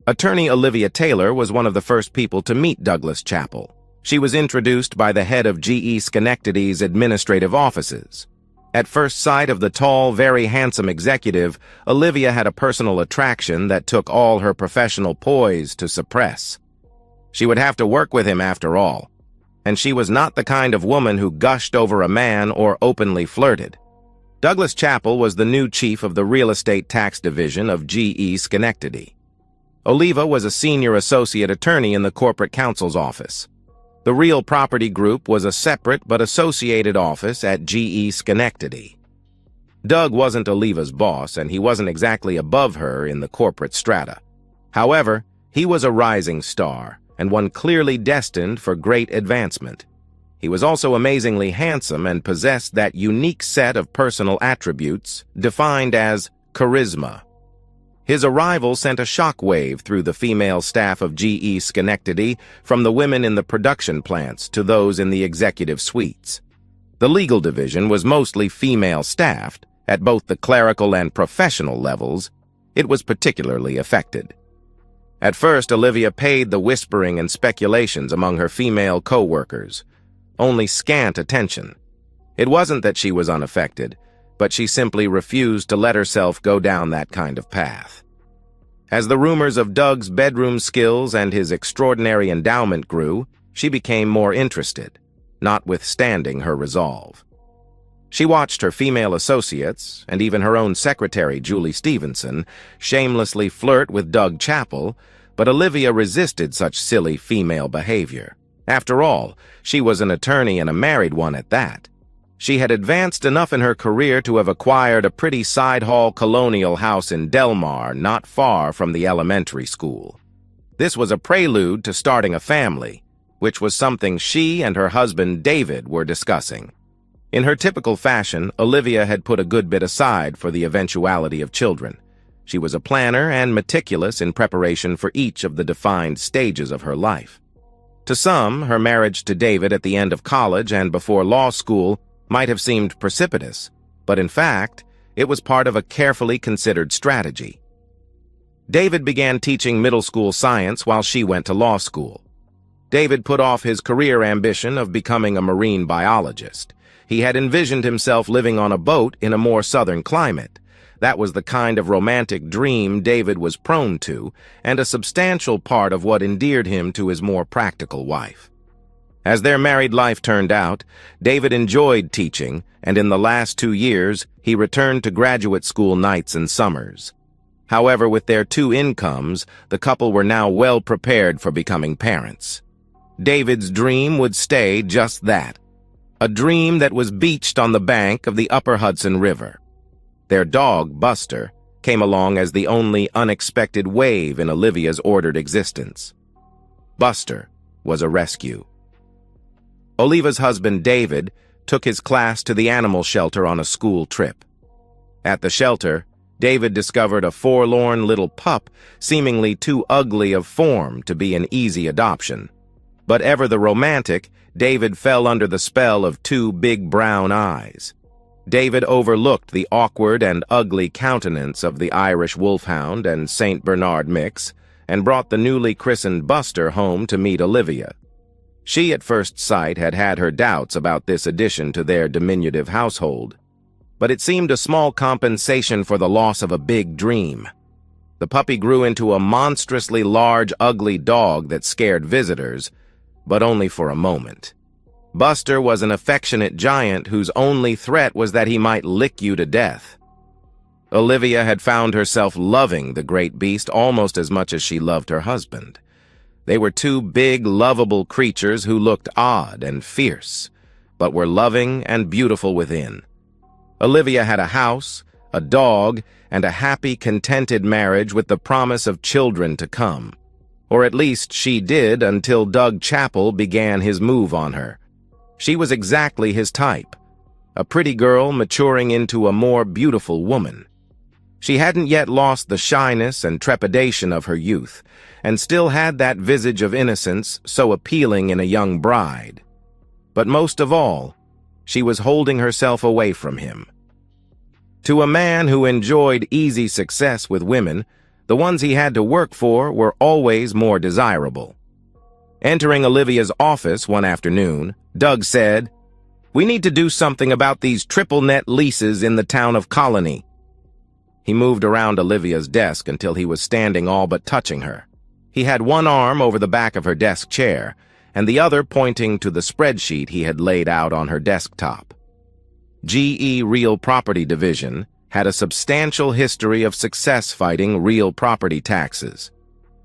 Attorney Olivia Taylor was one of the first people to meet Douglas Chappell. She was introduced by the head of GE Schenectady's administrative offices. At first sight of the tall, very handsome executive, Olivia had a personal attraction that took all her professional poise to suppress. She would have to work with him after all, and she was not the kind of woman who gushed over a man or openly flirted. Douglas Chappell was the new chief of the Real Estate Tax Division of GE Schenectady. Oliva was a senior associate attorney in the corporate counsel's office. The Real Property Group was a separate but associated office at GE Schenectady. Doug wasn't Oliva's boss, and he wasn't exactly above her in the corporate strata. However, he was a rising star, and one clearly destined for great advancement. He was also amazingly handsome and possessed that unique set of personal attributes defined as charisma. His arrival sent a shockwave through the female staff of GE Schenectady, from the women in the production plants to those in the executive suites. The legal division was mostly female-staffed. At both the clerical and professional levels, it was particularly affected. At first, Olivia paid the whispering and speculations among her female co-workers only scant attention. It wasn't that she was unaffected, but she simply refused to let herself go down that kind of path. As the rumors of Doug's bedroom skills and his extraordinary endowment grew, she became more interested, notwithstanding her resolve. She watched her female associates, and even her own secretary, Julie Stevenson, shamelessly flirt with Doug Chappell, but Olivia resisted such silly female behavior. After all, she was an attorney and a married one at that. She had advanced enough in her career to have acquired a pretty side-hall colonial house in Delmar, not far from the elementary school. This was a prelude to starting a family, which was something she and her husband David were discussing. In her typical fashion, Olivia had put a good bit aside for the eventuality of children. She was a planner and meticulous in preparation for each of the defined stages of her life. To some, her marriage to David at the end of college and before law school might have seemed precipitous, but in fact, it was part of a carefully considered strategy. David began teaching middle school science while she went to law school. David put off his career ambition of becoming a marine biologist. He had envisioned himself living on a boat in a more southern climate. That was the kind of romantic dream David was prone to, and a substantial part of what endeared him to his more practical wife. As their married life turned out, David enjoyed teaching, and in the last 2 years, he returned to graduate school nights and summers. However, with their 2 incomes, the couple were now well prepared for becoming parents. David's dream would stay just that, a dream that was beached on the bank of the Upper Hudson River. Their dog, Buster, came along as the only unexpected wave in Olivia's ordered existence. Buster was a rescue. Oliva's husband, David, took his class to the animal shelter on a school trip. At the shelter, David discovered a forlorn little pup, seemingly too ugly of form to be an easy adoption. But ever the romantic, David fell under the spell of 2 big brown eyes. David overlooked the awkward and ugly countenance of the Irish Wolfhound and St. Bernard mix and brought the newly christened Buster home to meet Olivia. She at first sight had had her doubts about this addition to their diminutive household, but it seemed a small compensation for the loss of a big dream. The puppy grew into a monstrously large, ugly dog that scared visitors, but only for a moment. Buster was an affectionate giant whose only threat was that he might lick you to death. Olivia had found herself loving the great beast almost as much as she loved her husband. They were 2 big, lovable creatures who looked odd and fierce, but were loving and beautiful within. Olivia had a house, a dog, and a happy, contented marriage with the promise of children to come. Or at least she did until Doug Chappell began his move on her. She was exactly his type, a pretty girl maturing into a more beautiful woman. She hadn't yet lost the shyness and trepidation of her youth, and still had that visage of innocence so appealing in a young bride. But most of all, she was holding herself away from him. To a man who enjoyed easy success with women, The ones he had to work for were always more desirable. Entering Olivia's office one afternoon, Doug said, "We need to do something about these triple-net leases in the town of Colony." He moved around Olivia's desk until he was standing all but touching her. He had one arm over the back of her desk chair, and the other pointing to the spreadsheet he had laid out on her desktop. GE Real Property Division had a substantial history of success fighting real property taxes.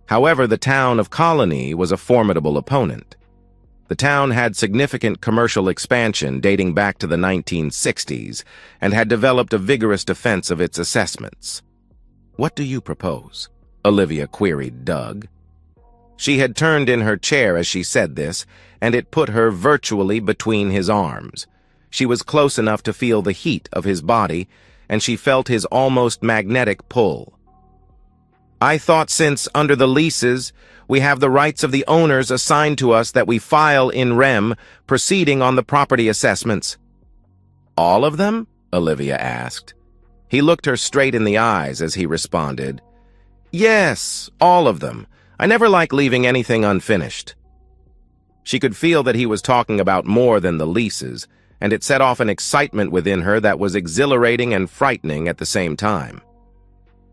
However, the town of Colony was a formidable opponent. The town had significant commercial expansion dating back to the 1960s and had developed a vigorous defense of its assessments. "What do you propose?" Olivia queried Doug. She had turned in her chair as she said this, and it put her virtually between his arms. She was close enough to feel the heat of his body, and she felt his almost magnetic pull. "I thought since, under the leases, we have the rights of the owners assigned to us that we file in rem, proceeding on the property assessments." "All of them?" Olivia asked. He looked her straight in the eyes as he responded, "Yes, all of them. I never like leaving anything unfinished." She could feel that he was talking about more than the leases, and it set off an excitement within her that was exhilarating and frightening at the same time.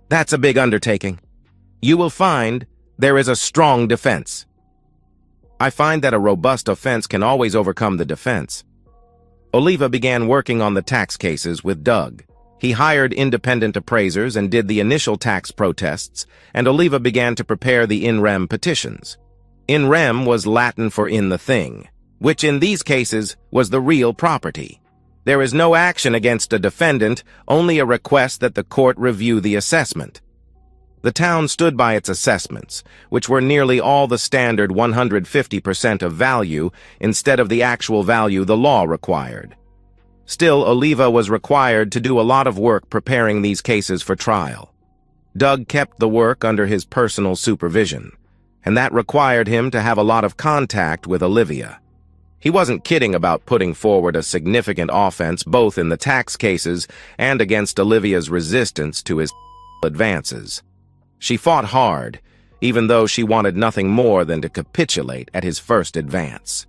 "That's a big undertaking. You will find there is a strong defense." "I find that a robust offense can always overcome the defense." Oliva began working on the tax cases with Doug. He hired independent appraisers and did the initial tax protests, and Oliva began to prepare the in rem petitions. In rem was Latin for in the thing, which in these cases was the real property. There is no action against a defendant, only a request that the court review the assessment. The town stood by its assessments, which were nearly all the standard 150% of value instead of the actual value the law required. Still, Oliva was required to do a lot of work preparing these cases for trial. Doug kept the work under his personal supervision, and that required him to have a lot of contact with Olivia. He wasn't kidding about putting forward a significant offense both in the tax cases and against Olivia's resistance to his advances. She fought hard, even though she wanted nothing more than to capitulate at his first advance.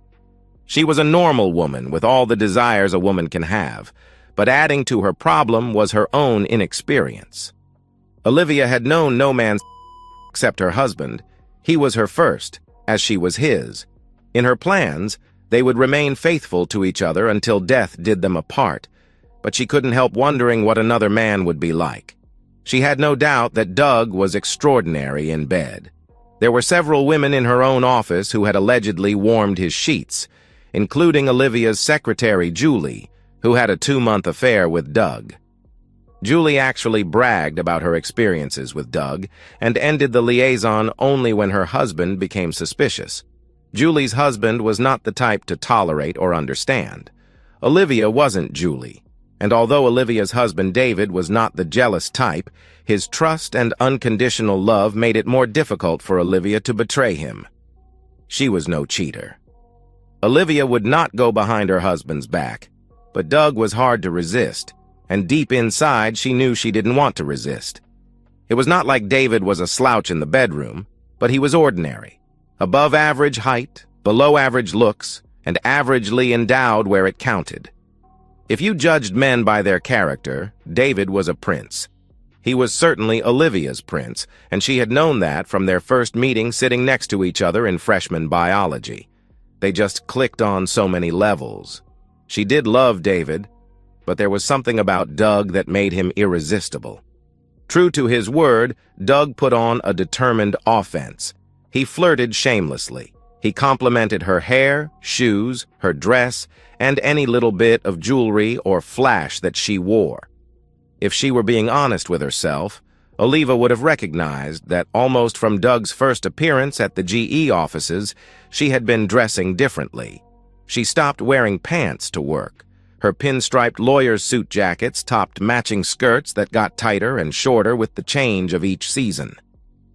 She was a normal woman with all the desires a woman can have, but adding to her problem was her own inexperience. Olivia had known no man except her husband. He was her first, as she was his. In her plans, they would remain faithful to each other until death did them apart, but she couldn't help wondering what another man would be like. She had no doubt that Doug was extraordinary in bed. There were several women in her own office who had allegedly warmed his sheets, including Olivia's secretary, Julie, who had a 2-month affair with Doug. Julie actually bragged about her experiences with Doug and ended the liaison only when her husband became suspicious. Julie's husband was not the type to tolerate or understand. Olivia wasn't Julie, and although Olivia's husband David was not the jealous type, his trust and unconditional love made it more difficult for Olivia to betray him. She was no cheater. Olivia would not go behind her husband's back, but Doug was hard to resist, and deep inside she knew she didn't want to resist. It was not like David was a slouch in the bedroom, but he was ordinary. Above average height, below average looks, and averagely endowed where it counted. If you judged men by their character, David was a prince. He was certainly Olivia's prince, and she had known that from their first meeting sitting next to each other in freshman biology. They just clicked on so many levels. She did love David, but there was something about Doug that made him irresistible. True to his word, Doug put on a determined offense. He flirted shamelessly. He complimented her hair, shoes, her dress, and any little bit of jewelry or flash that she wore. If she were being honest with herself, Oliva would have recognized that almost from Doug's first appearance at the GE offices, she had been dressing differently. She stopped wearing pants to work. Her pinstriped lawyer's suit jackets topped matching skirts that got tighter and shorter with the change of each season.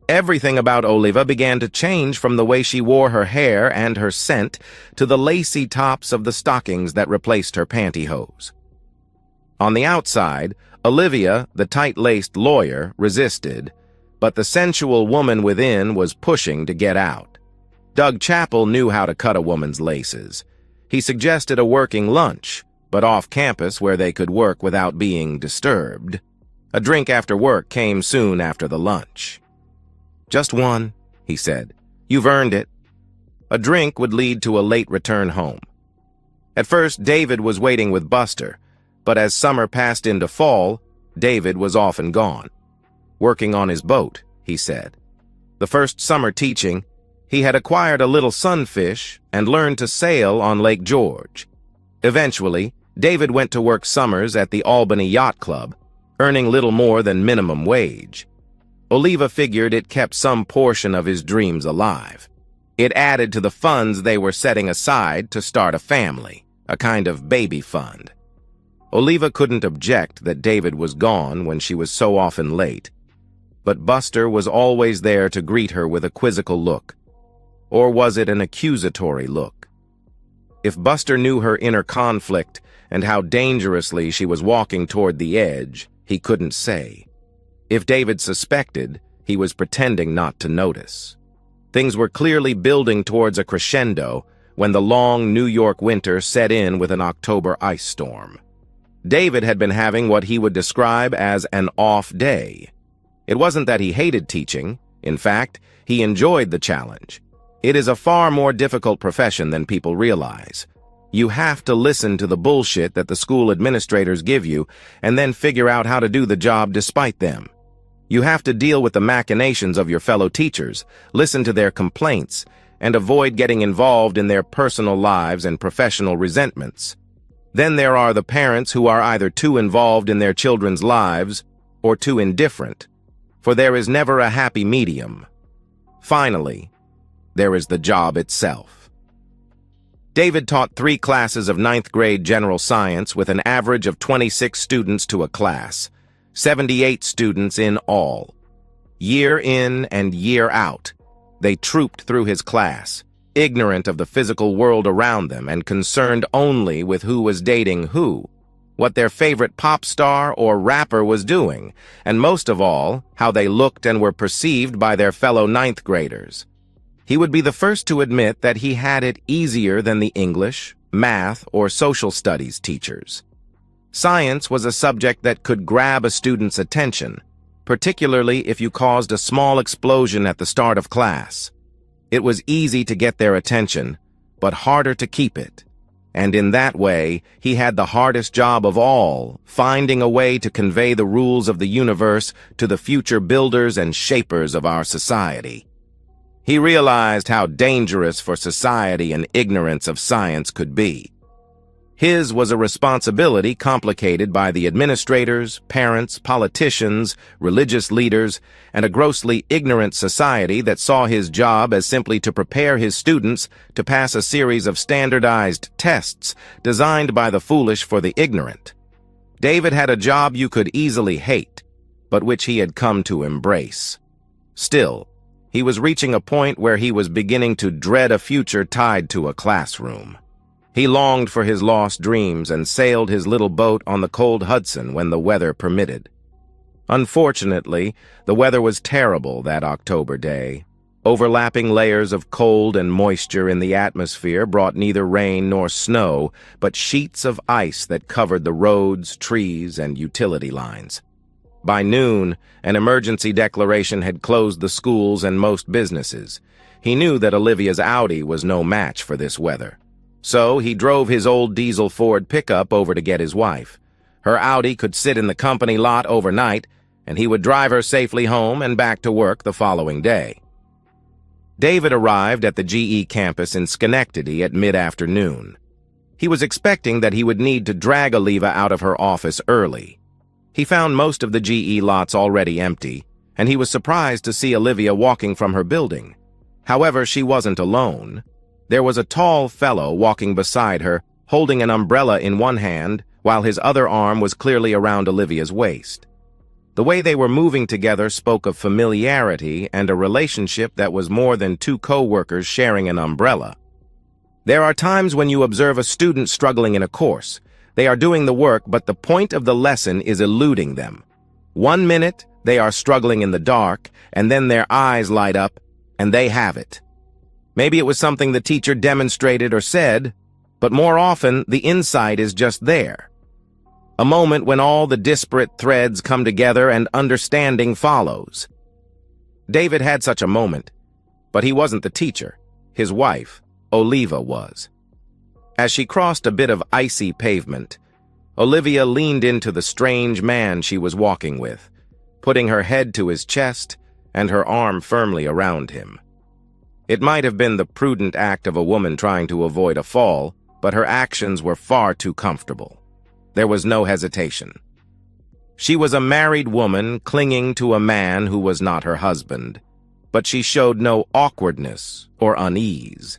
Everything about Oliva began to change, from the way she wore her hair and her scent to the lacy tops of the stockings that replaced her pantyhose. On the outside, Olivia, the tight-laced lawyer, resisted, but the sensual woman within was pushing to get out. Doug Chappell knew how to cut a woman's laces. He suggested a working lunch, but off campus where they could work without being disturbed. A drink after work came soon after the lunch. "Just one," he said. "You've earned it." A drink would lead to a late return home. At first, David was waiting with Buster, but as summer passed into fall, David was often gone. Working on his boat, he said. The first summer teaching, he had acquired a little sunfish and learned to sail on Lake George. Eventually, David went to work summers at the Albany Yacht Club, earning little more than minimum wage. Oliva figured it kept some portion of his dreams alive. It added to the funds they were setting aside to start a family, a kind of baby fund. Oliva couldn't object that David was gone when she was so often late, but Buster was always there to greet her with a quizzical look. Or was it an accusatory look? If Buster knew her inner conflict and how dangerously she was walking toward the edge, he couldn't say. If David suspected, he was pretending not to notice. Things were clearly building towards a crescendo when the long New York winter set in with an October ice storm. David had been having what he would describe as an off day. It wasn't that he hated teaching. In fact, he enjoyed the challenge. It is a far more difficult profession than people realize. You have to listen to the bullshit that the school administrators give you and then figure out how to do the job despite them. You have to deal with the machinations of your fellow teachers, listen to their complaints, and avoid getting involved in their personal lives and professional resentments. Then there are the parents who are either too involved in their children's lives or too indifferent, for there is never a happy medium. Finally, there is the job itself. David taught 3 classes of 9th grade general science with an average of 26 students to a class, 78 students in all. Year in and year out, they trooped through his class, ignorant of the physical world around them and concerned only with who was dating who, what their favorite pop star or rapper was doing, and most of all, how they looked and were perceived by their fellow 9th graders. He would be the first to admit that he had it easier than the English, math, or social studies teachers. Science was a subject that could grab a student's attention, particularly if you caused a small explosion at the start of class. It was easy to get their attention, but harder to keep it. And in that way, he had the hardest job of all, finding a way to convey the rules of the universe to the future builders and shapers of our society. He realized how dangerous for society an ignorance of science could be. His was a responsibility complicated by the administrators, parents, politicians, religious leaders, and a grossly ignorant society that saw his job as simply to prepare his students to pass a series of standardized tests designed by the foolish for the ignorant. David had a job you could easily hate, but which he had come to embrace. Still, he was reaching a point where he was beginning to dread a future tied to a classroom. He longed for his lost dreams and sailed his little boat on the cold Hudson when the weather permitted. Unfortunately, the weather was terrible that October day. Overlapping layers of cold and moisture in the atmosphere brought neither rain nor snow, but sheets of ice that covered the roads, trees, and utility lines. By noon, an emergency declaration had closed the schools and most businesses. He knew that Olivia's Audi was no match for this weather. So he drove his old diesel Ford pickup over to get his wife. Her Audi could sit in the company lot overnight, and he would drive her safely home and back to work the following day. David arrived at the GE campus in Schenectady at mid-afternoon. He was expecting that he would need to drag Oliva out of her office early. He found most of the GE lots already empty, and he was surprised to see Olivia walking from her building. However, she wasn't alone. There was a tall fellow walking beside her, holding an umbrella in one hand, while his other arm was clearly around Olivia's waist. The way they were moving together spoke of familiarity and a relationship that was more than 2 co-workers sharing an umbrella. There are times when you observe a student struggling in a course. They are doing the work, but the point of the lesson is eluding them. 1 minute, they are struggling in the dark, and then their eyes light up, and they have it. Maybe it was something the teacher demonstrated or said, but more often, the insight is just there. A moment when all the disparate threads come together and understanding follows. David had such a moment, but he wasn't the teacher. His wife, Oliva, was. As she crossed a bit of icy pavement, Olivia leaned into the strange man she was walking with, putting her head to his chest and her arm firmly around him. It might have been the prudent act of a woman trying to avoid a fall, but her actions were far too comfortable. There was no hesitation. She was a married woman clinging to a man who was not her husband, but she showed no awkwardness or unease.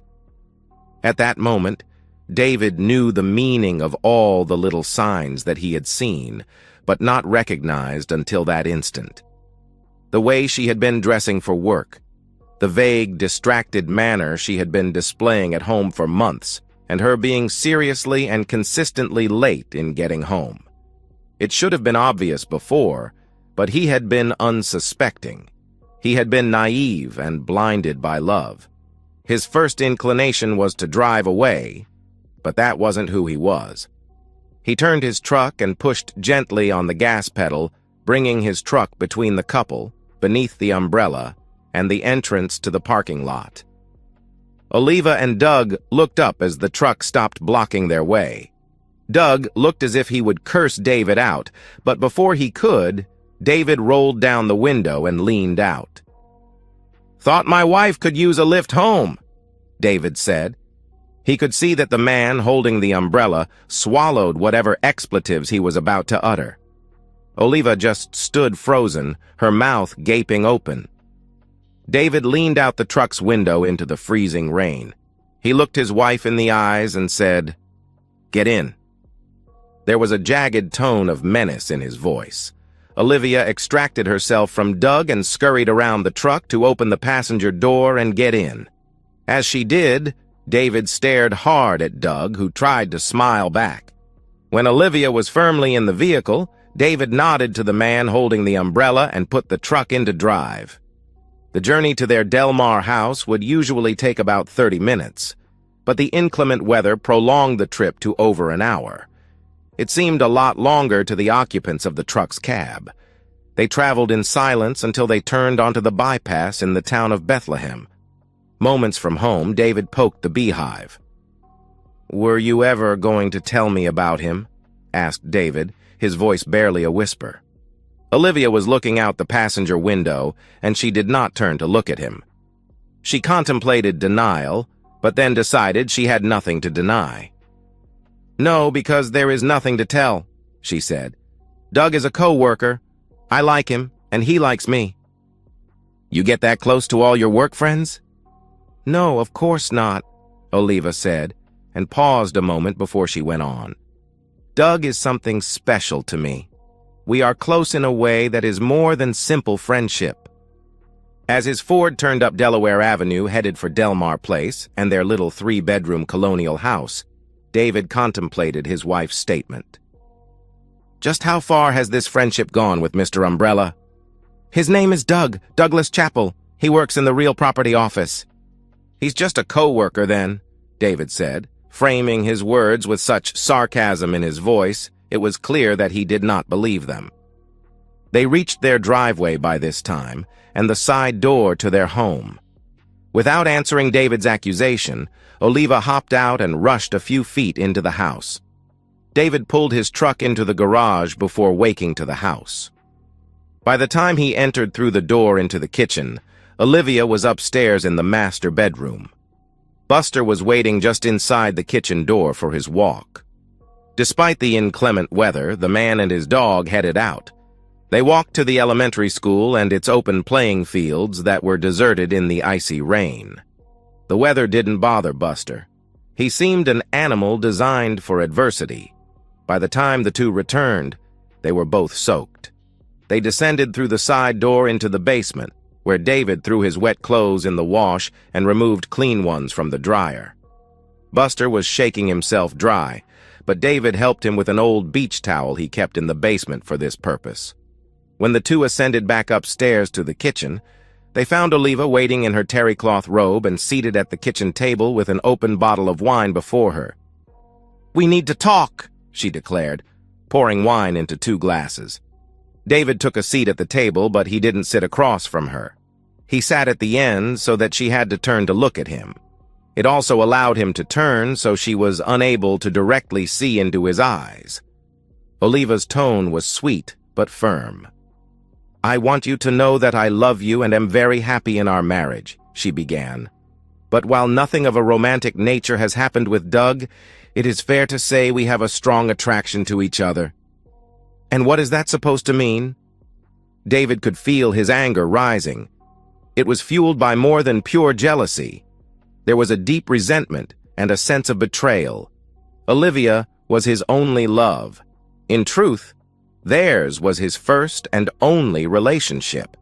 At that moment, David knew the meaning of all the little signs that he had seen, but not recognized until that instant. The way she had been dressing for work, the vague, distracted manner she had been displaying at home for months, and her being seriously and consistently late in getting home. It should have been obvious before, but he had been unsuspecting. He had been naive and blinded by love. His first inclination was to drive away, but that wasn't who he was. He turned his truck and pushed gently on the gas pedal, bringing his truck between the couple, beneath the umbrella, and the entrance to the parking lot. Oliva and Doug looked up as the truck stopped blocking their way. Doug looked as if he would curse David out, but before he could, David rolled down the window and leaned out. "Thought my wife could use a lift home," David said. He could see that the man holding the umbrella swallowed whatever expletives he was about to utter. Oliva just stood frozen, her mouth gaping open. David leaned out the truck's window into the freezing rain. He looked his wife in the eyes and said, "Get in." There was a jagged tone of menace in his voice. Olivia extracted herself from Doug and scurried around the truck to open the passenger door and get in. As she did, David stared hard at Doug, who tried to smile back. When Olivia was firmly in the vehicle, David nodded to the man holding the umbrella and put the truck into drive. The journey to their Del Mar house would usually take about 30 minutes, but the inclement weather prolonged the trip to over an hour. It seemed a lot longer to the occupants of the truck's cab. They traveled in silence until they turned onto the bypass in the town of Bethlehem. Moments from home, David poked the beehive. "Were you ever going to tell me about him?" asked David, his voice barely a whisper. Olivia was looking out the passenger window, and she did not turn to look at him. She contemplated denial, but then decided she had nothing to deny. "No, because there is nothing to tell," she said. "Doug is a co-worker. I like him, and he likes me." "You get that close to all your work friends?" "No, of course not," Oliva said, and paused a moment before she went on. "Doug is something special to me. We are close in a way that is more than simple friendship." As his Ford turned up Delaware Avenue headed for Del Mar Place and their little 3-bedroom colonial house, David contemplated his wife's statement. "Just how far has this friendship gone with Mr. Umbrella?" "His name is Doug, Douglas Chappell. He works in the real property office." "He's just a co-worker then," David said, framing his words with such sarcasm in his voice, it was clear that he did not believe them. They reached their driveway by this time, and the side door to their home. Without answering David's accusation, Oliva hopped out and rushed a few feet into the house. David pulled his truck into the garage before waking to the house. By the time he entered through the door into the kitchen, Olivia was upstairs in the master bedroom. Buster was waiting just inside the kitchen door for his walk. Despite the inclement weather, the man and his dog headed out. They walked to the elementary school and its open playing fields that were deserted in the icy rain. The weather didn't bother Buster. He seemed an animal designed for adversity. By the time the two returned, they were both soaked. They descended through the side door into the basement, where David threw his wet clothes in the wash and removed clean ones from the dryer. Buster was shaking himself dry, but David helped him with an old beach towel he kept in the basement for this purpose. When the two ascended back upstairs to the kitchen, they found Oliva waiting in her terry-cloth robe and seated at the kitchen table with an open bottle of wine before her. "We need to talk," she declared, pouring wine into 2 glasses. David took a seat at the table, but he didn't sit across from her. He sat at the end so that she had to turn to look at him. It also allowed him to turn so she was unable to directly see into his eyes. Oliva's tone was sweet but firm. "I want you to know that I love you and am very happy in our marriage," she began. "But while nothing of a romantic nature has happened with Doug, it is fair to say we have a strong attraction to each other." "And what is that supposed to mean?" David could feel his anger rising. It was fueled by more than pure jealousy. There was a deep resentment and a sense of betrayal. Olivia was his only love. In truth, theirs was his first and only relationship.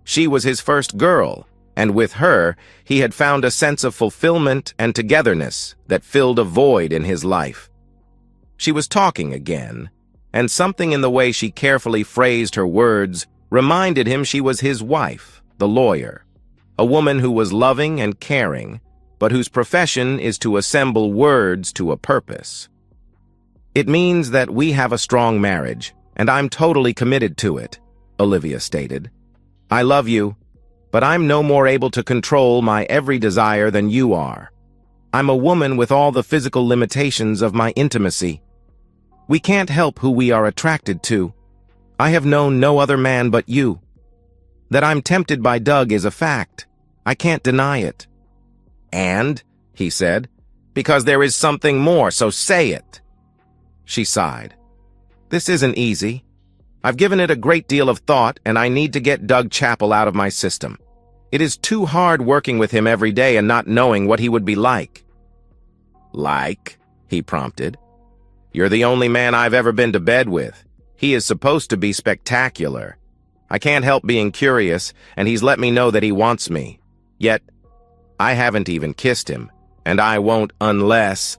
She was his first girl, and with her, he had found a sense of fulfillment and togetherness that filled a void in his life. She was talking again, and something in the way she carefully phrased her words reminded him she was his wife, the lawyer, a woman who was loving and caring, but whose profession is to assemble words to a purpose. "It means that we have a strong marriage, and I'm totally committed to it," Olivia stated. "I love you, but I'm no more able to control my every desire than you are. I'm a woman with all the physical limitations of my intimacy. We can't help who we are attracted to. I have known no other man but you. That I'm tempted by Doug is a fact. I can't deny it." "And," he said, "because there is something more, so say it." She sighed. "This isn't easy. I've given it a great deal of thought, and I need to get Doug Chappell out of my system. It is too hard working with him every day and not knowing what he would be like." "Like?" he prompted. "You're the only man I've ever been to bed with. He is supposed to be spectacular. I can't help being curious, and he's let me know that he wants me. Yet, I haven't even kissed him, and I won't unless—"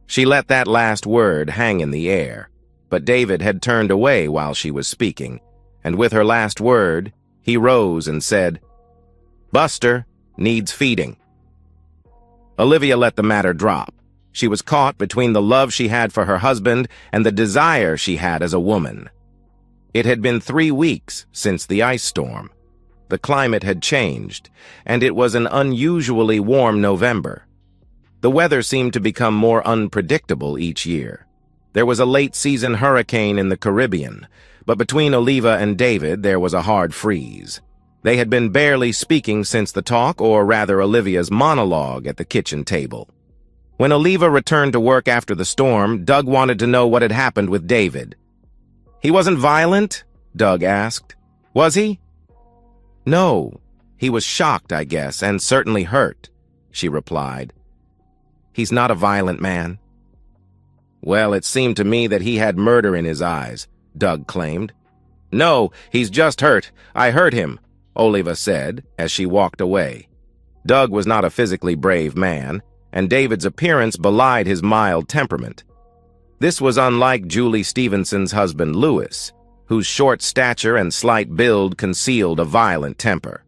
She let that last word hang in the air, but David had turned away while she was speaking, and with her last word, he rose and said, "Buster needs feeding." Olivia let the matter drop. She was caught between the love she had for her husband and the desire she had as a woman. It had been 3 weeks since the ice storm. The climate had changed, and it was an unusually warm November. The weather seemed to become more unpredictable each year. There was a late-season hurricane in the Caribbean, but between Oliva and David there was a hard freeze. They had been barely speaking since the talk, or rather Olivia's monologue at the kitchen table. When Oliva returned to work after the storm, Doug wanted to know what had happened with David. "He wasn't violent?" Doug asked. "Was he?" "No. He was shocked, I guess, and certainly hurt," she replied. "He's not a violent man." "Well, it seemed to me that he had murder in his eyes," Doug claimed. "No, he's just hurt. I hurt him," Oliva said as she walked away. Doug was not a physically brave man, and David's appearance belied his mild temperament. This was unlike Julie Stevenson's husband, Louis, whose short stature and slight build concealed a violent temper.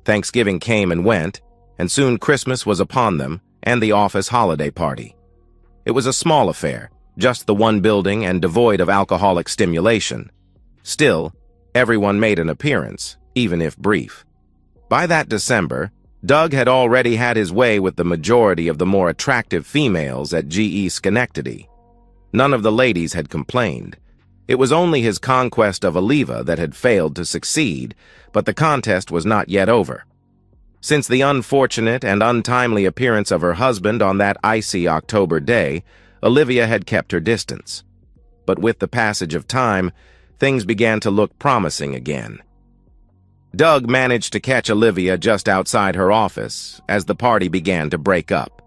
Thanksgiving came and went, and soon Christmas was upon them, and the office holiday party. It was a small affair, just the one building and devoid of alcoholic stimulation. Still, everyone made an appearance, even if brief. By that December, Doug had already had his way with the majority of the more attractive females at GE Schenectady. None of the ladies had complained. It was only his conquest of Oliva that had failed to succeed, but the contest was not yet over. Since the unfortunate and untimely appearance of her husband on that icy October day, Olivia had kept her distance. But with the passage of time, things began to look promising again. Doug managed to catch Olivia just outside her office as the party began to break up.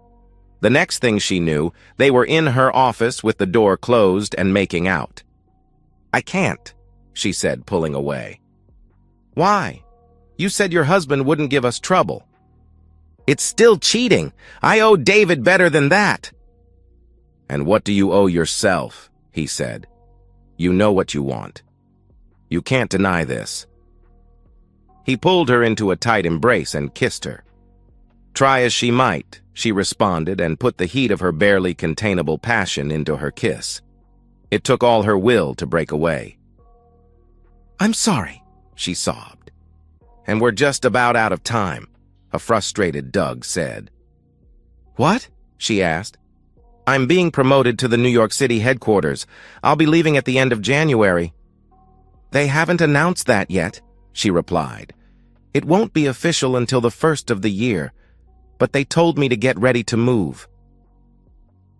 The next thing she knew, they were in her office with the door closed and making out. "I can't," she said, pulling away. "Why? You said your husband wouldn't give us trouble." "It's still cheating. I owe David better than that." "And what do you owe yourself?" he said. "You know what you want." You can't deny this." He pulled her into a tight embrace and kissed her. Try as she might, she responded and put the heat of her barely containable passion into her kiss. It took all her will to break away. "I'm sorry," she sobbed. "And we're just about out of time," a frustrated Doug said. "What?" she asked. "I'm being promoted to the New York City headquarters. I'll be leaving at the end of January." "They haven't announced that yet," she replied. "It won't be official until the first of the year, but they told me to get ready to move."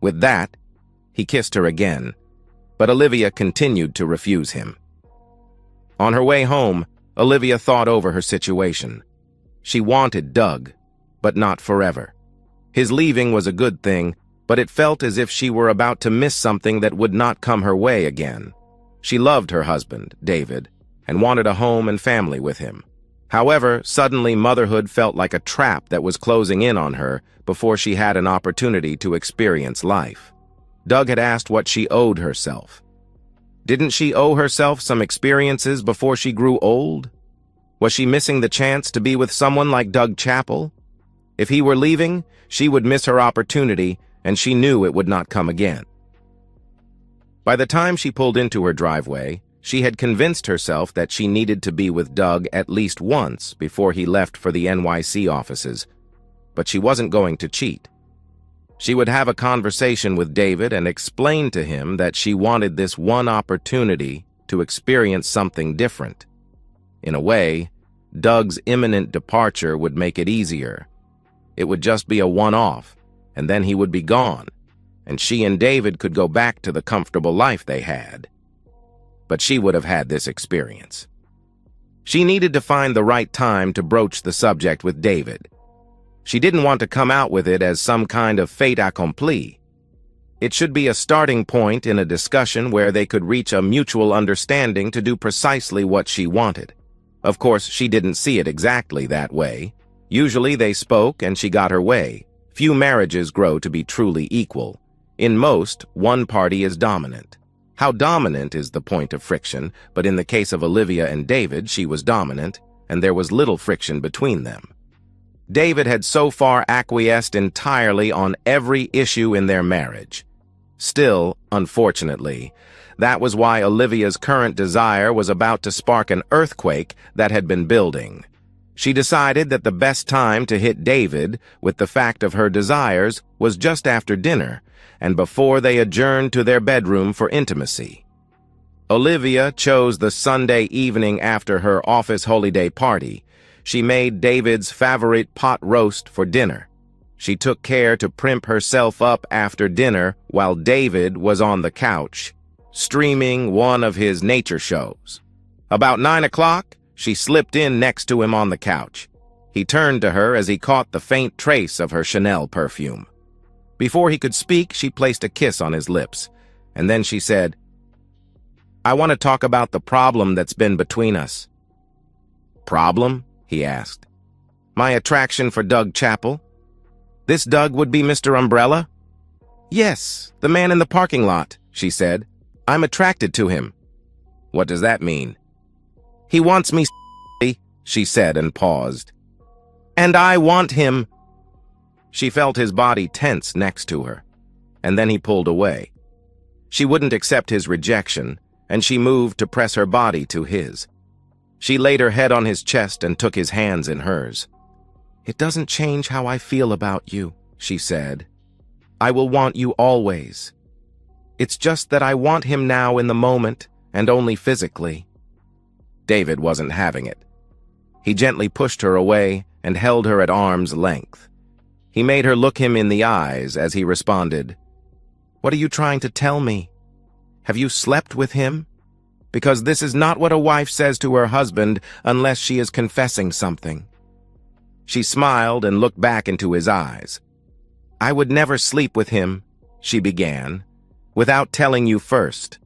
With that, he kissed her again, but Olivia continued to refuse him. On her way home, Olivia thought over her situation. She wanted Doug, but not forever. His leaving was a good thing, but it felt as if she were about to miss something that would not come her way again. She loved her husband, David, and wanted a home and family with him. However, suddenly motherhood felt like a trap that was closing in on her before she had an opportunity to experience life. Doug had asked what she owed herself. Didn't she owe herself some experiences before she grew old? Was she missing the chance to be with someone like Doug Chappell? If he were leaving, she would miss her opportunity, and she knew it would not come again. By the time she pulled into her driveway, she had convinced herself that she needed to be with Doug at least once before he left for the NYC offices, but she wasn't going to cheat. She would have a conversation with David and explain to him that she wanted this one opportunity to experience something different. In a way, Doug's imminent departure would make it easier. It would just be a one-off, and then he would be gone, and she and David could go back to the comfortable life they had. But she would have had this experience. She needed to find the right time to broach the subject with David. She didn't want to come out with it as some kind of fait accompli. It should be a starting point in a discussion where they could reach a mutual understanding to do precisely what she wanted. Of course, she didn't see it exactly that way. Usually they spoke and she got her way. Few marriages grow to be truly equal. In most, one party is dominant. How dominant is the point of friction, but in the case of Olivia and David, she was dominant, and there was little friction between them. David had so far acquiesced entirely on every issue in their marriage. Still, unfortunately, that was why Olivia's current desire was about to spark an earthquake that had been building. She decided that the best time to hit David with the fact of her desires was just after dinner, and before they adjourned to their bedroom for intimacy. Olivia chose the Sunday evening after her office holiday party. She made David's favorite pot roast for dinner. She took care to primp herself up after dinner while David was on the couch, streaming one of his nature shows. About 9 o'clock, she slipped in next to him on the couch. He turned to her as he caught the faint trace of her Chanel perfume. Before he could speak, she placed a kiss on his lips, and then she said, "I want to talk about the problem that's been between us." "Problem?" he asked. "My attraction for Doug Chappell." "This Doug would be Mr. Umbrella?" "Yes, the man in the parking lot," she said. "I'm attracted to him." "What does that mean?" "He wants me," she said and paused. "And I want him." She felt his body tense next to her, and then he pulled away. She wouldn't accept his rejection, and she moved to press her body to his. She laid her head on his chest and took his hands in hers. "It doesn't change how I feel about you," she said. "I will want you always. It's just that I want him now in the moment, and only physically." David wasn't having it. He gently pushed her away and held her at arm's length. He made her look him in the eyes as he responded, "What are you trying to tell me? Have you slept with him? Because this is not what a wife says to her husband unless she is confessing something." She smiled and looked back into his eyes. "I would never sleep with him," she began, "without telling you first."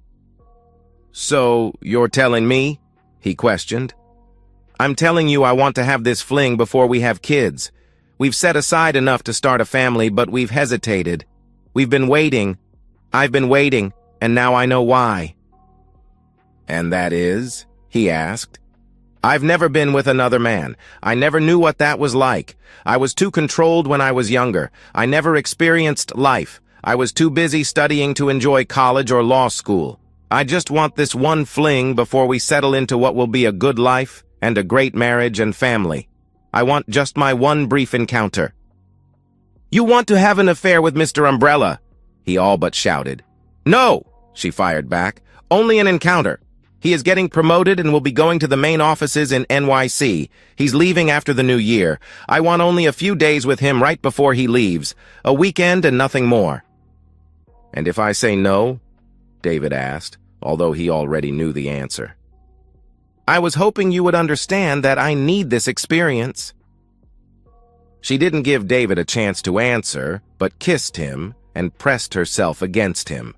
"So, you're telling me?" he questioned. "I'm telling you I want to have this fling before we have kids. We've set aside enough to start a family, but we've hesitated. We've been waiting. I've been waiting, and now I know why." "And that is?" he asked. "I've never been with another man. I never knew what that was like. I was too controlled when I was younger. I never experienced life. I was too busy studying to enjoy college or law school. I just want this one fling before we settle into what will be a good life and a great marriage and family. I want just my one brief encounter." "You want to have an affair with Mr. Umbrella?" he all but shouted. "No," she fired back. "Only an encounter. He is getting promoted and will be going to the main offices in NYC. He's leaving after the new year. I want only a few days with him right before he leaves. A weekend and nothing more." "And if I say no?" David asked, although he already knew the answer. "I was hoping you would understand that I need this experience." She didn't give David a chance to answer, but kissed him and pressed herself against him.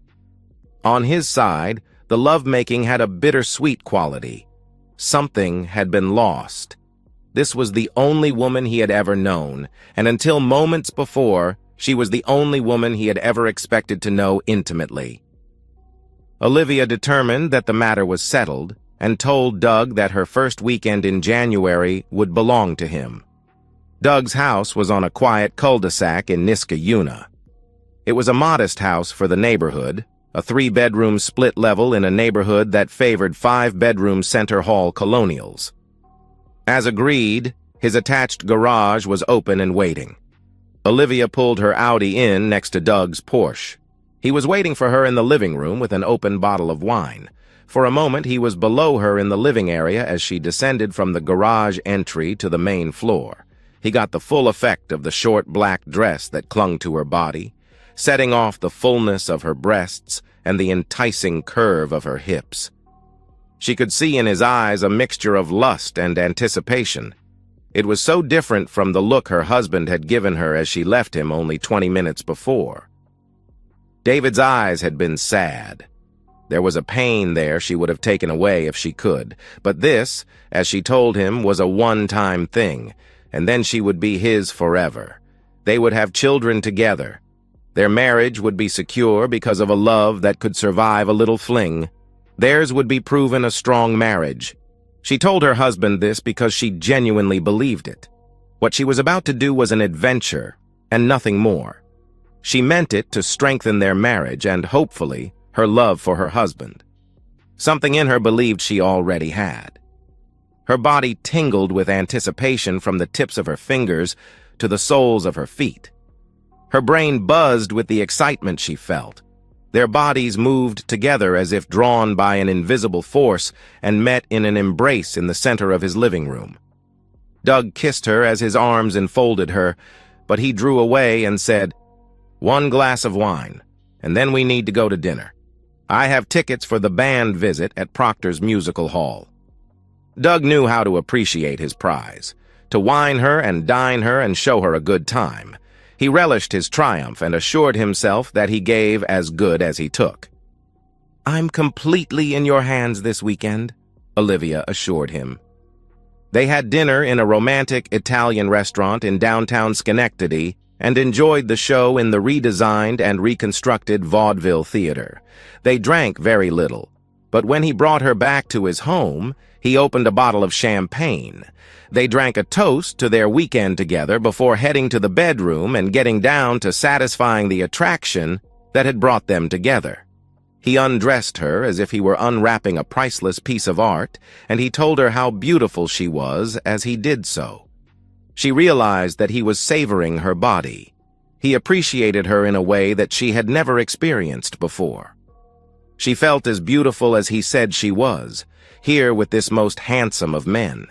On his side, the lovemaking had a bittersweet quality. Something had been lost. This was the only woman he had ever known, and until moments before, she was the only woman he had ever expected to know intimately. Olivia determined that the matter was settled and told Doug that her first weekend in January would belong to him. Doug's house was on a quiet cul-de-sac in Niskayuna. It was a modest house for the neighborhood, a 3-bedroom split level in a neighborhood that favored 5-bedroom center hall colonials. As agreed, his attached garage was open and waiting. Olivia pulled her Audi in next to Doug's Porsche. He was waiting for her in the living room with an open bottle of wine. For a moment, he was below her in the living area as she descended from the garage entry to the main floor. He got the full effect of the short black dress that clung to her body, setting off the fullness of her breasts and the enticing curve of her hips. She could see in his eyes a mixture of lust and anticipation. It was so different from the look her husband had given her as she left him only 20 minutes before. David's eyes had been sad. There was a pain there she would have taken away if she could, but this, as she told him, was a one-time thing, and then she would be his forever. They would have children together. Their marriage would be secure because of a love that could survive a little fling. Theirs would be proven a strong marriage. She told her husband this because she genuinely believed it. What she was about to do was an adventure, and nothing more. She meant it to strengthen their marriage and, hopefully, her love for her husband. Something in her believed she already had. Her body tingled with anticipation from the tips of her fingers to the soles of her feet. Her brain buzzed with the excitement she felt. Their bodies moved together as if drawn by an invisible force and met in an embrace in the center of his living room. Doug kissed her as his arms enfolded her, but he drew away and said, "One glass of wine, and then we need to go to dinner. I have tickets for the band visit at Proctor's Musical Hall." Doug knew how to appreciate his prize, to wine her and dine her and show her a good time. He relished his triumph and assured himself that he gave as good as he took. "I'm completely in your hands this weekend," Olivia assured him. They had dinner in a romantic Italian restaurant in downtown Schenectady and enjoyed the show in the redesigned and reconstructed Vaudeville Theater. They drank very little, but when he brought her back to his home, he opened a bottle of champagne. They drank a toast to their weekend together before heading to the bedroom and getting down to satisfying the attraction that had brought them together. He undressed her as if he were unwrapping a priceless piece of art, and he told her how beautiful she was as he did so. She realized that he was savoring her body. He appreciated her in a way that she had never experienced before. She felt as beautiful as he said she was, here with this most handsome of men.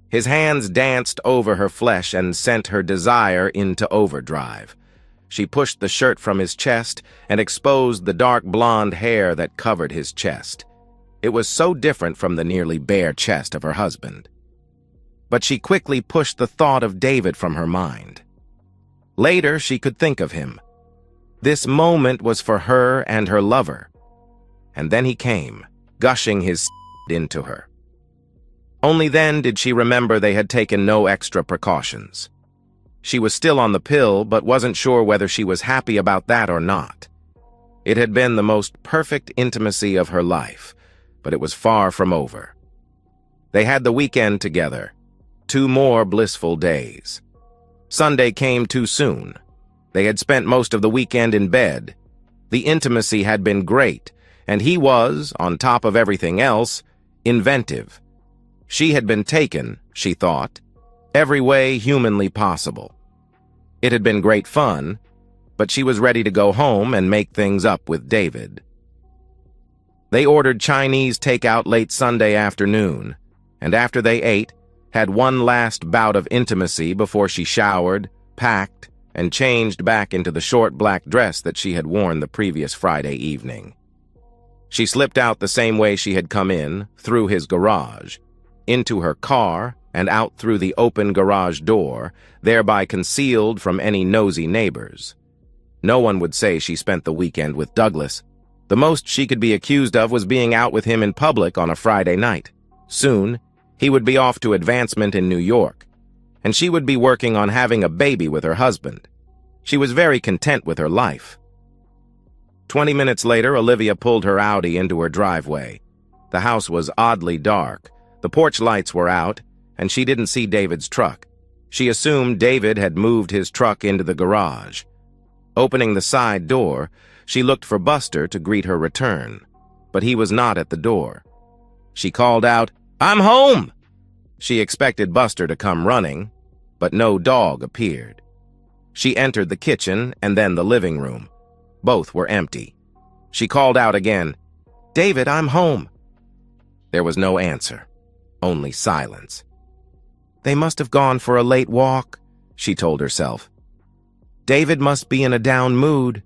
His hands danced over her flesh and sent her desire into overdrive. She pushed the shirt from his chest and exposed the dark blonde hair that covered his chest. It was so different from the nearly bare chest of her husband. But she quickly pushed the thought of David from her mind. Later, she could think of him. This moment was for her and her lover. And then he came, gushing his into her. Only then did she remember they had taken no extra precautions. She was still on the pill, but wasn't sure whether she was happy about that or not. It had been the most perfect intimacy of her life, but it was far from over. They had the weekend together. 2 more blissful days. Sunday came too soon. They had spent most of the weekend in bed. The intimacy had been great, and he was, on top of everything else, inventive. She had been taken, she thought, every way humanly possible. It had been great fun, but she was ready to go home and make things up with David. They ordered Chinese takeout late Sunday afternoon, and after they ate, had one last bout of intimacy before she showered, packed, and changed back into the short black dress that she had worn the previous Friday evening. She slipped out the same way she had come in, through his garage, into her car, and out through the open garage door, thereby concealed from any nosy neighbors. No one would say she spent the weekend with Douglas. The most she could be accused of was being out with him in public on a Friday night. Soon, he would be off to advancement in New York, and she would be working on having a baby with her husband. She was very content with her life. 20 minutes later, Olivia pulled her Audi into her driveway. The house was oddly dark. The porch lights were out, and she didn't see David's truck. She assumed David had moved his truck into the garage. Opening the side door, she looked for Buster to greet her return, but he was not at the door. She called out, "I'm home!" She expected Buster to come running, but no dog appeared. She entered the kitchen and then the living room. Both were empty. She called out again, "David, I'm home." There was no answer, only silence. They must have gone for a late walk, she told herself. David must be in a down mood.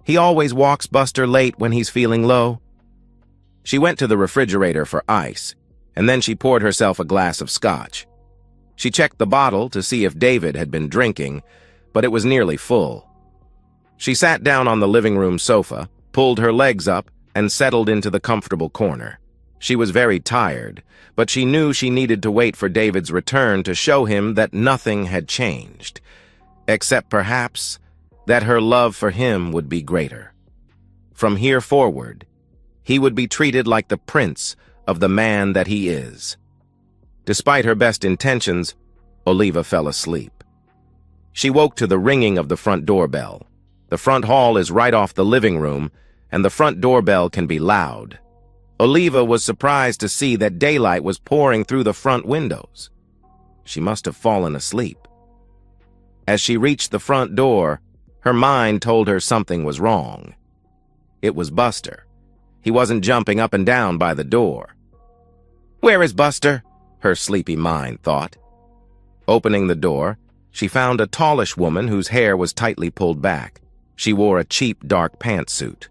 He always walks Buster late when he's feeling low. She went to the refrigerator for ice, and then she poured herself a glass of scotch. She checked the bottle to see if David had been drinking, but it was nearly full. She sat down on the living room sofa, pulled her legs up, and settled into the comfortable corner. She was very tired, but she knew she needed to wait for David's return to show him that nothing had changed, except perhaps that her love for him would be greater. From here forward, he would be treated like the prince of the man that he is. Despite her best intentions, Oliva fell asleep. She woke to the ringing of the front doorbell. The front hall is right off the living room, and the front doorbell can be loud. Oliva was surprised to see that daylight was pouring through the front windows. She must have fallen asleep. As she reached the front door, her mind told her something was wrong. It was Buster. He wasn't jumping up and down by the door. "Where is Buster?" her sleepy mind thought. Opening the door, she found a tallish woman whose hair was tightly pulled back. She wore a cheap dark pantsuit.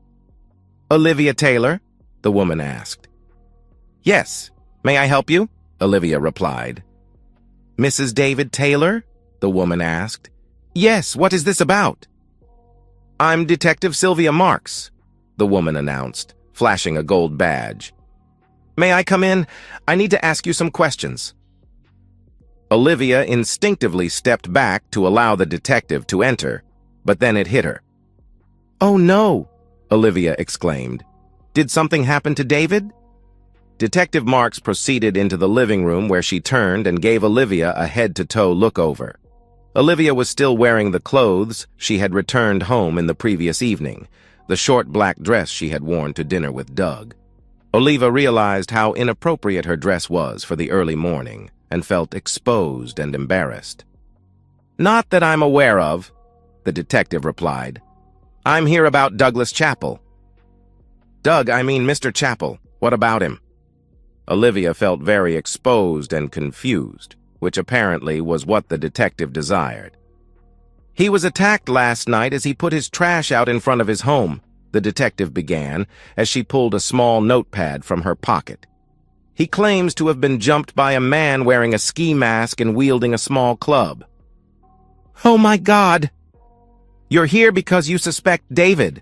"Olivia Taylor?" the woman asked. "Yes. May I help you?" Olivia replied. "Mrs. David Taylor?" the woman asked. "Yes, what is this about?" "I'm Detective Sylvia Marks," the woman announced, flashing a gold badge. "May I come in? I need to ask you some questions." Olivia instinctively stepped back to allow the detective to enter, but then it hit her. "Oh no!" Olivia exclaimed. "Did something happen to David?" Detective Marks proceeded into the living room where she turned and gave Olivia a head-to-toe look-over. Olivia was still wearing the clothes she had returned home in the previous evening, the short black dress she had worn to dinner with Doug. Olivia realized how inappropriate her dress was for the early morning and felt exposed and embarrassed. "Not that I'm aware of," the detective replied. "I'm here about Douglas Chappell." I mean Mr. Chappell. What about him?" Olivia felt very exposed and confused, which apparently was what the detective desired. "He was attacked last night as he put his trash out in front of his home," the detective began as she pulled a small notepad from her pocket. "He claims to have been jumped by a man wearing a ski mask and wielding a small club." "Oh my God! You're here because you suspect David."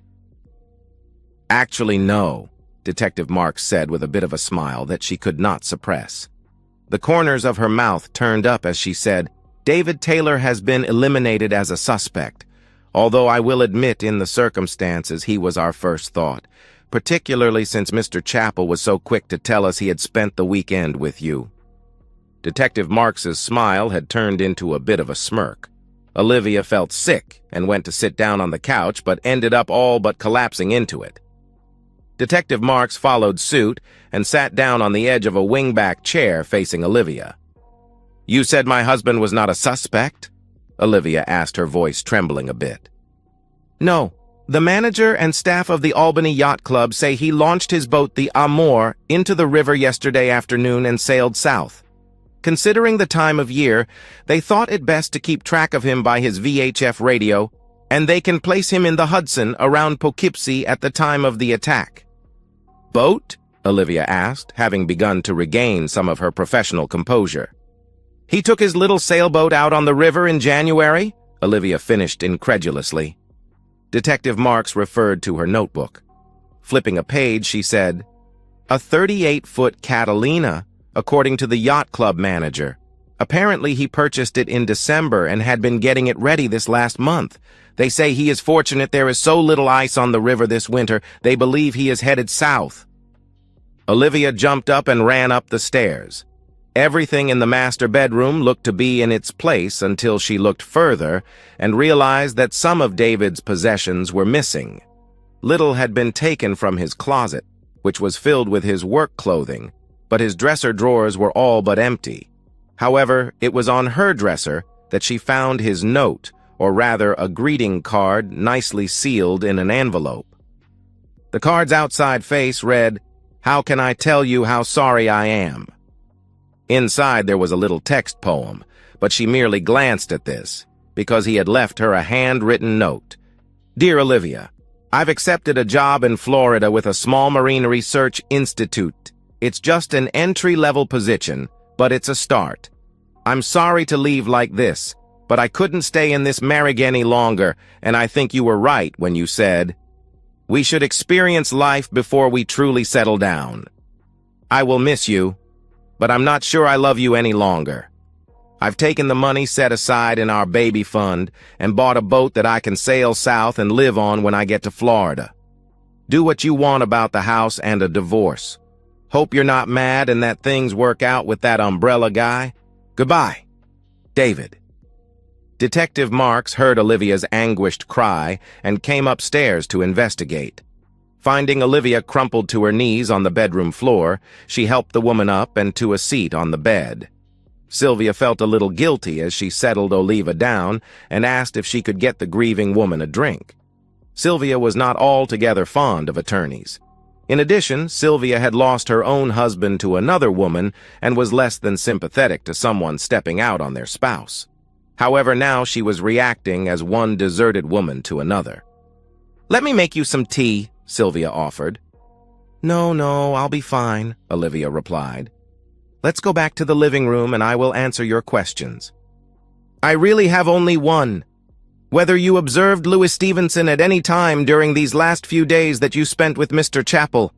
"Actually, no," Detective Marks said with a bit of a smile that she could not suppress. The corners of her mouth turned up as she said, "David Taylor has been eliminated as a suspect, although I will admit in the circumstances he was our first thought, particularly since Mr. Chappell was so quick to tell us he had spent the weekend with you." Detective Marks's smile had turned into a bit of a smirk. Olivia felt sick and went to sit down on the couch, but ended up all but collapsing into it. Detective Marks followed suit and sat down on the edge of a wingback chair facing Olivia. "You said my husband was not a suspect?" Olivia asked, her voice trembling a bit. "No. The manager and staff of the Albany Yacht Club say he launched his boat, the Amor, into the river yesterday afternoon and sailed south. Considering the time of year, they thought it best to keep track of him by his VHF radio, and they can place him in the Hudson around Poughkeepsie at the time of the attack." "Boat?" Olivia asked, having begun to regain some of her professional composure. "He took his little sailboat out on the river in January?" Olivia finished incredulously. Detective Marks referred to her notebook. Flipping a page, she said, "A 38-foot Catalina, according to the yacht club manager. Apparently he purchased it in December and had been getting it ready this last month. They say he is fortunate there is so little ice on the river this winter, they believe he is headed south." Olivia jumped up and ran up the stairs. Everything in the master bedroom looked to be in its place until she looked further and realized that some of David's possessions were missing. Little had been taken from his closet, which was filled with his work clothing, but his dresser drawers were all but empty. However, it was on her dresser that she found his note, or rather a greeting card nicely sealed in an envelope. The card's outside face read, "How can I tell you how sorry I am?" Inside there was a little text poem, but she merely glanced at this, because he had left her a handwritten note. "Dear Olivia, I've accepted a job in Florida with a small marine research institute. It's just an entry-level position, but it's a start. I'm sorry to leave like this, but I couldn't stay in this marriage any longer, and I think you were right when you said, we should experience life before we truly settle down. I will miss you, but I'm not sure I love you any longer. I've taken the money set aside in our baby fund and bought a boat that I can sail south and live on when I get to Florida. Do what you want about the house and a divorce. Hope you're not mad and that things work out with that umbrella guy. Goodbye. David." Detective Marks heard Olivia's anguished cry and came upstairs to investigate. Finding Olivia crumpled to her knees on the bedroom floor, she helped the woman up and to a seat on the bed. Sylvia felt a little guilty as she settled Olivia down and asked if she could get the grieving woman a drink. Sylvia was not altogether fond of attorneys. In addition, Sylvia had lost her own husband to another woman and was less than sympathetic to someone stepping out on their spouse. However, now she was reacting as one deserted woman to another. "Let me make you some tea," Sylvia offered. No, I'll be fine," Olivia replied. "Let's go back to the living room and I will answer your questions." "I really have only one. Whether you observed Louis Stevenson at any time during these last few days that you spent with Mr. Chappell."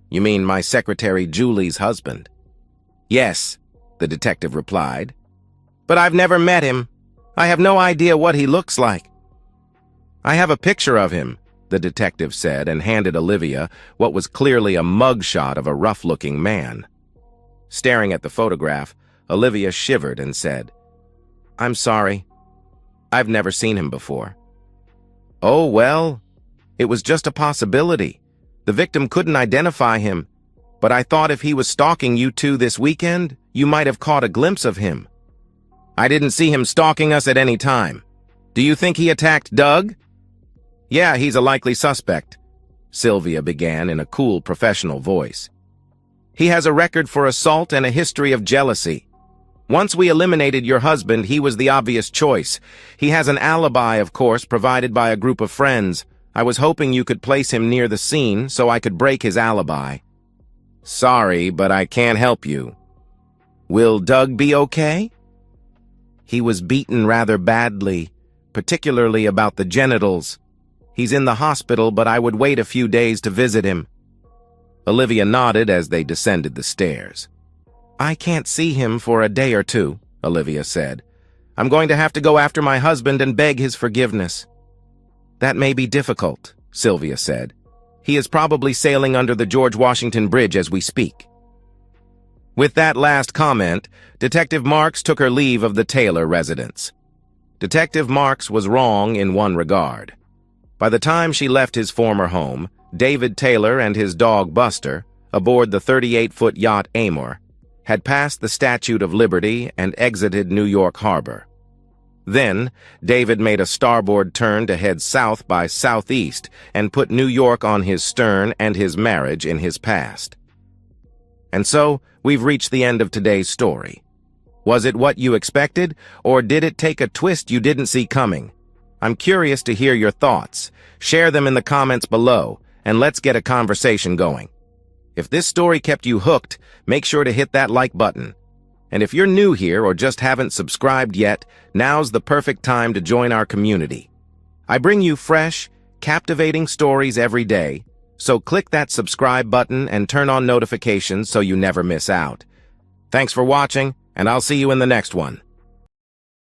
"You mean my secretary Julie's husband?" "Yes," the detective replied. "But I've never met him. I have no idea what he looks like." "I have a picture of him," the detective said and handed Olivia what was clearly a mugshot of a rough-looking man. Staring at the photograph, Olivia shivered and said, "I'm sorry. I've never seen him before." "Oh, well, it was just a possibility. The victim couldn't identify him, but I thought if he was stalking you two this weekend, you might have caught a glimpse of him." "I didn't see him stalking us at any time. Do you think he attacked Doug?" "Yeah, he's a likely suspect," Sylvia began in a cool professional voice. "He has a record for assault and a history of jealousy. Once we eliminated your husband, he was the obvious choice. He has an alibi, of course, provided by a group of friends. I was hoping you could place him near the scene so I could break his alibi." "Sorry, but I can't help you." "Will Doug be okay?" "He was beaten rather badly, particularly about the genitals. He's in the hospital, but I would wait a few days to visit him." Olivia nodded as they descended the stairs. "I can't see him for a day or two," Olivia said. "I'm going to have to go after my husband and beg his forgiveness." "That may be difficult," Sylvia said. "He is probably sailing under the George Washington Bridge as we speak." With that last comment, Detective Marks took her leave of the Taylor residence. Detective Marks was wrong in one regard. By the time she left his former home, David Taylor and his dog Buster, aboard the 38-foot yacht Amor, had passed the Statue of Liberty and exited New York Harbor. Then, David made a starboard turn to head south by southeast and put New York on his stern and his marriage in his past. And so, we've reached the end of today's story. Was it what you expected, or did it take a twist you didn't see coming? I'm curious to hear your thoughts. Share them in the comments below, and let's get a conversation going. If this story kept you hooked, make sure to hit that like button. And if you're new here or just haven't subscribed yet, now's the perfect time to join our community. I bring you fresh, captivating stories every day, so click that subscribe button and turn on notifications so you never miss out. Thanks for watching, and I'll see you in the next one.